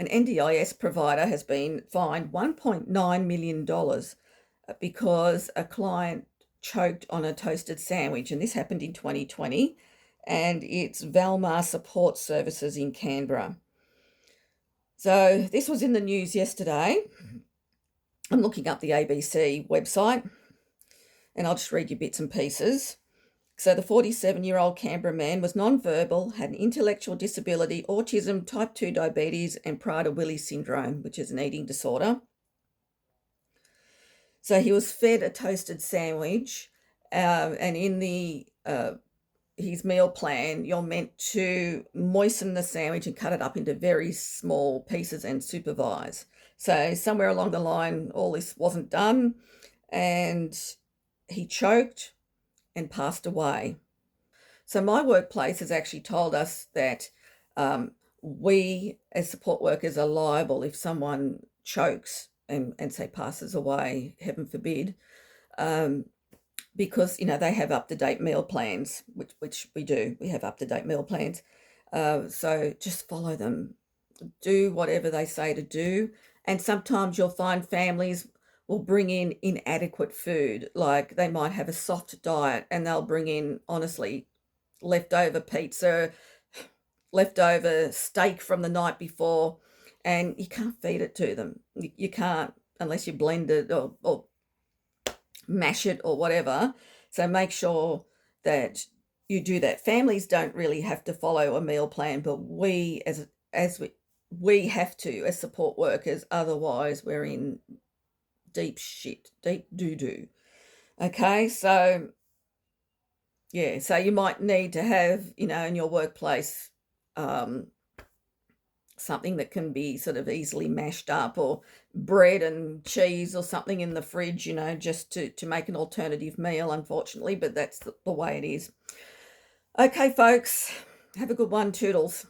an NDIS provider has been fined $1.9 million because a client choked on a toasted sandwich, and this happened in 2020, and it's Valmar Support Services in Canberra. So this was in the news yesterday. I'm looking up the ABC website, and I'll just read you bits and pieces. So the 47-year-old Canberra man was non-verbal, had an intellectual disability, autism, type 2 diabetes, and Prader-Willi syndrome, which is an eating disorder. So he was fed a toasted sandwich, and in his meal plan, you're meant to moisten the sandwich and cut it up into very small pieces and supervise. So somewhere along the line, all this wasn't done, and he choked and passed away. So my workplace has actually told us that we as support workers are liable if someone chokes and say passes away, heaven forbid, because they have up-to-date meal plans, which we do. We have up-to-date meal plans. So just follow them. Do whatever they say to do. And sometimes you'll find families will bring in inadequate food. Like they might have a soft diet and they'll bring in, honestly, leftover pizza, leftover steak from the night before, and you can't feed it to them. You can't unless you blend it or mash it or whatever. So make sure that you do that. Families don't really have to follow a meal plan, but we we have to as support workers, otherwise we're in deep shit, deep doo-doo. Okay, so yeah, so you might need to have, in your workplace, something that can be sort of easily mashed up, or bread and cheese or something in the fridge, just to make an alternative meal, unfortunately, but that's the way it is. Okay, folks, have a good one. Toodles.